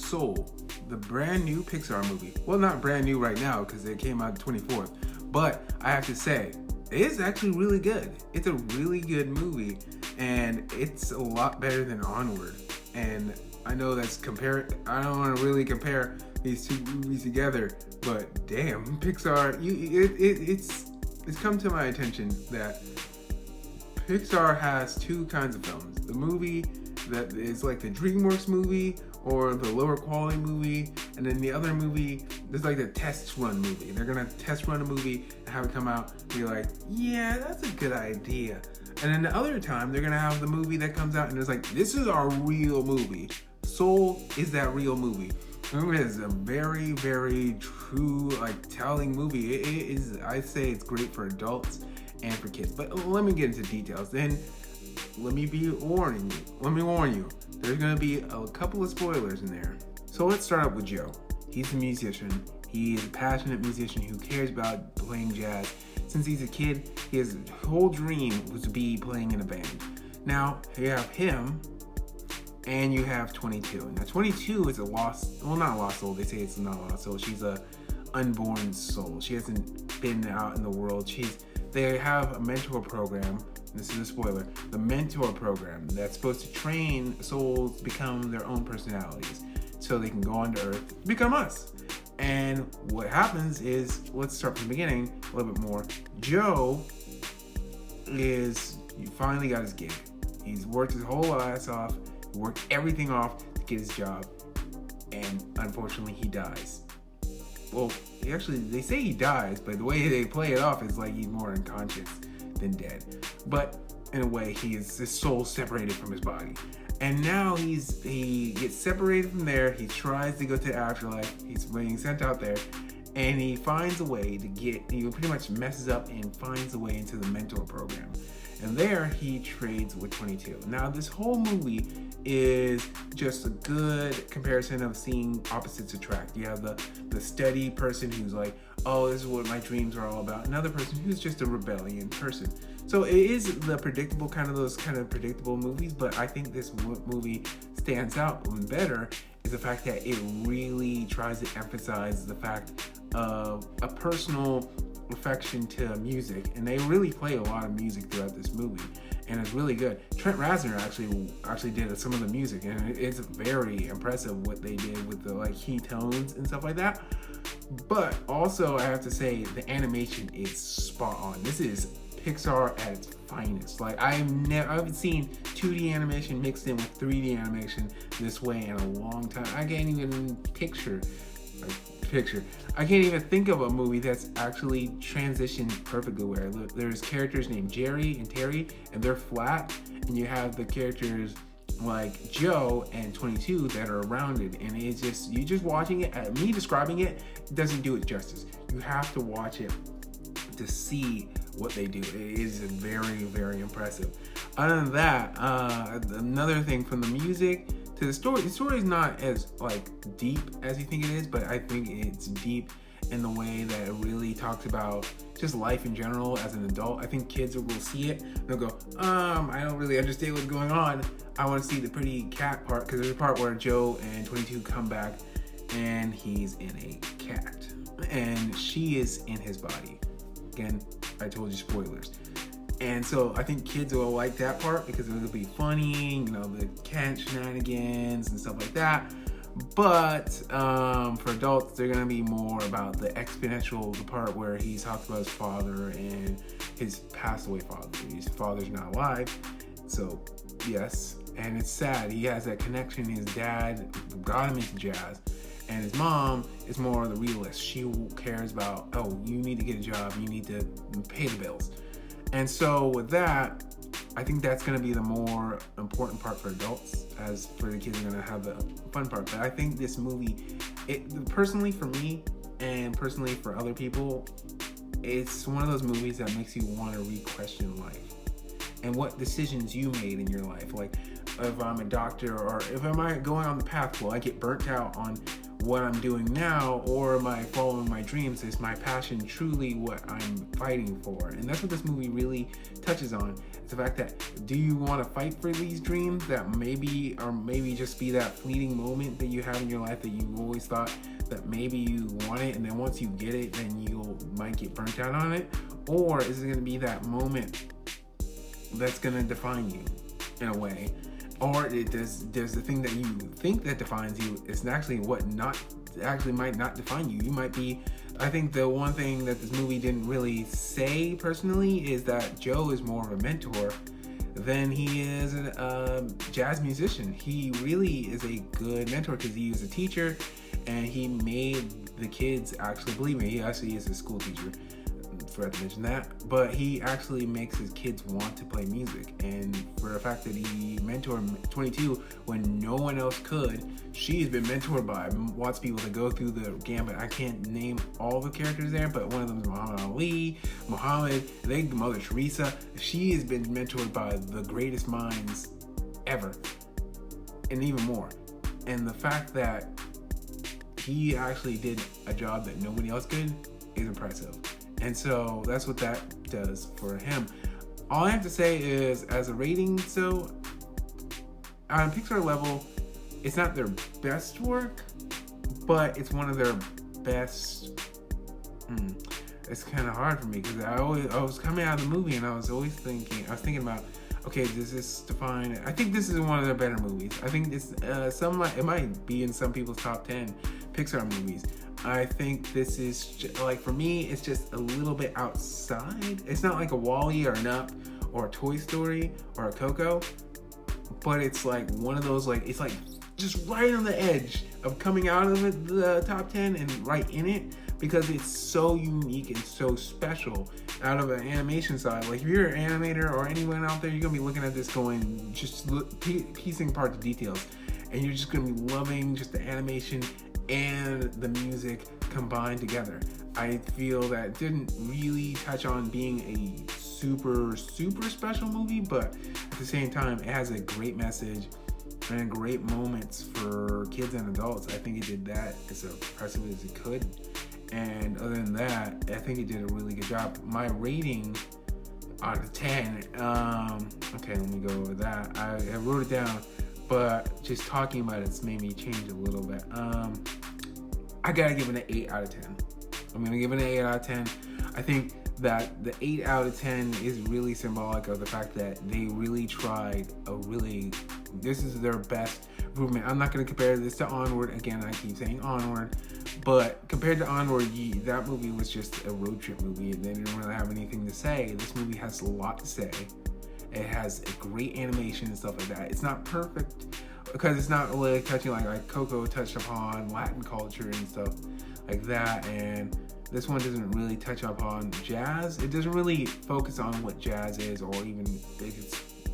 Soul, the brand new Pixar movie. Well, not brand new right now because it came out the 24th. But I have to say, it is actually really good. It's a really good movie, and it's a lot better than Onward. And I know I don't want to really compare these two movies together, but damn, Pixar, it's come to my attention that Pixar has two kinds of films. The movie that is like the DreamWorks movie or the lower quality movie, and then the other movie, there's like the test run movie. They're gonna test run a movie and have it come out and be like, yeah, that's a good idea. And then the other time, they're gonna have the movie that comes out and it's like, this is our real movie. Soul is that real movie. It is a very, very true, like, telling movie. It is, I'd say it's great for adults and for kids. But let me get into details. Then let me warn you. There's gonna be a couple of spoilers in there. So let's start out with Joe. He's a musician. He is a passionate musician who cares about playing jazz. Since he's a kid, his whole dream was to be playing in a band. Now, you have him, and you have 22. Now, 22 is not a lost soul. They say it's not a lost soul. She's a unborn soul. She hasn't been out in the world. They have a mentor program. This is a spoiler. The mentor program that's supposed to train souls to become their own personalities, so they can go on to Earth, become us. And what happens is, let's start from the beginning a little bit more. Joe finally got his gig. He's worked his whole ass off, worked everything off to get his job, and unfortunately he dies. Well, they say he dies, but the way they play it off is like he's more unconscious than dead. But in a way, his soul separated from his body. And now he gets separated from there. He tries to go to the afterlife. He's being sent out there, and he finds a way he pretty much messes up and finds a way into the mentor program. And there he trades with 22. Now this whole movie is just a good comparison of seeing opposites attract. You have the steady person who's like, oh, this is what my dreams are all about. Another person who's just a rebellion person. So it is those predictable movies, but I think this movie stands out even better is the fact that it really tries to emphasize the fact of a personal affection to music, and they really play a lot of music throughout this movie, and it's really good. Trent Reznor actually did some of the music, and it's very impressive what they did with the key tones and stuff like that. But also I have to say the animation is spot on. This is Pixar at its finest. I haven't seen 2D animation mixed in with 3D animation this way in a long time. I can't even I can't even think of a movie that's actually transitioned perfectly where there's characters named Jerry and Terry, and they're flat, and you have the characters like Joe and 22 that are rounded, and it's just, you just watching it, me describing it doesn't do it justice. You have to watch it to see what they do. It is very, very impressive. Other than that, another thing from the music to the story is not as deep as you think it is, but I think it's deep in the way that it really talks about just life in general as an adult. I think kids will see it and they'll go, I don't really understand what's going on. I want to see the pretty cat part, because there's a part where Joe and 22 come back and he's in a cat and she is in his body. Again, I told you spoilers. And so I think kids will like that part because it'll be funny, the cat shenanigans and stuff like that. But for adults, they're going to be more about the part where he talks about his father and his passed away father. His father's not alive. So, yes. And it's sad. He has that connection. His dad got him into jazz. And his mom is more the realist. She cares about, you need to get a job. You need to pay the bills. And so with that, I think that's going to be the more important part for adults. As for the kids, are going to have the fun part. But I think this movie, personally for me and personally for other people, it's one of those movies that makes you want to re-question life and what decisions you made in your life. Like if I'm a doctor or if I'm going on the path, will I get burnt out on what I'm doing now or my following my dreams, is my passion truly what I'm fighting for? And that's what this movie really touches on. It's the fact that, do you want to fight for these dreams that maybe just be that fleeting moment that you have in your life that you always thought that maybe you want it, and then once you get it, then you might get burnt out on it? Or is it going to be that moment that's going to define you in a way? Or there's the thing that you think that defines you is actually might not define you. You might be, I think the one thing that this movie didn't really say personally is that Joe is more of a mentor than he is a jazz musician. He really is a good mentor because he was a teacher and he made the kids actually believe me. He actually is a school teacher. Forgot to mention that, but he actually makes his kids want to play music. And for the fact that he mentored 22 when no one else could, she's been mentored by lots of people to go through the gambit. I can't name all the characters there, but one of them is Muhammad Ali, Mother Teresa. She has been mentored by the greatest minds ever, and even more. And the fact that he actually did a job that nobody else could is impressive. And so that's what that does for him. All I have to say is, as a rating, so on Pixar level, it's not their best work, but it's one of their best. It's kind of hard for me because I was coming out of the movie and I was thinking about, okay, does this define it? I think this is one of their better movies. I think it's it might be in some people's top 10 Pixar movies. I think this is like, for me, it's just a little bit outside. It's not like a WALL-E or an Up or a Toy Story or a Coco, but it's like one of those, like, it's like just right on the edge of coming out of the top 10 and right in it, because it's so unique and so special out of an animation side. Like, if you're an animator or anyone out there, you're gonna be looking at this going, just piecing apart the details, and you're just gonna be loving just the animation and the music combined together. I feel that it didn't really touch on being a super special movie, but at the same time, it has a great message and great moments for kids and adults. I think it did that as impressively as it could. And other than that, I think it did a really good job. My rating out of 10, okay, let me go over that. I wrote it down, but just talking about it's made me change a little bit. I gotta give it an 8 out of 10. I'm gonna give it an 8 out of 10. I think that the 8 out of 10 is really symbolic of the fact that they really tried this is their best improvement. I'm not gonna compare this to Onward. Again, I keep saying Onward, but compared to Onward, that movie was just a road trip movie. They didn't really have anything to say. This movie has a lot to say. It has a great animation and stuff like that. It's not perfect because it's not really touching like Coco touched upon Latin culture and stuff like that, and this one doesn't really touch upon jazz. It doesn't really focus on what jazz is, or even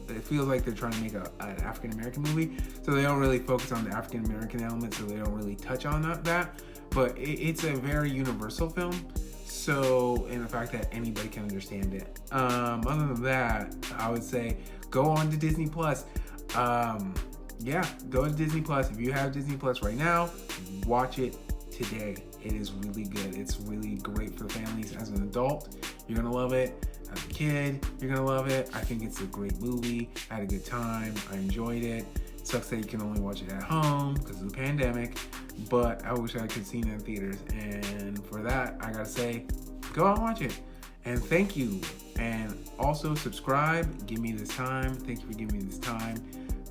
it feels like they're trying to make an African American movie, so they don't really focus on the African American element, so they don't really touch on that. But it's a very universal film, so in the fact that anybody can understand it. Other than that, I would say go on to Disney Plus. Go to Disney Plus. If you have Disney Plus right now, watch it today. It is really good. It's really great for families. As an adult, you're gonna love it. As a kid, you're gonna love it. I think it's a great movie. I had a good time. I enjoyed it. Sucks that you can only watch it at home because of the pandemic, but I wish I could see it in theaters. And for that, I gotta say, go out and watch it. And thank you. And also subscribe. Give me this time. Thank you for giving me this time.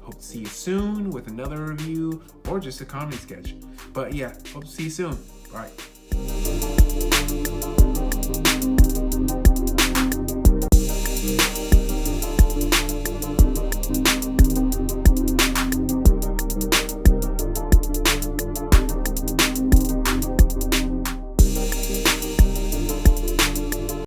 Hope to see you soon with another review or just a comedy sketch. But yeah, hope to see you soon. All right.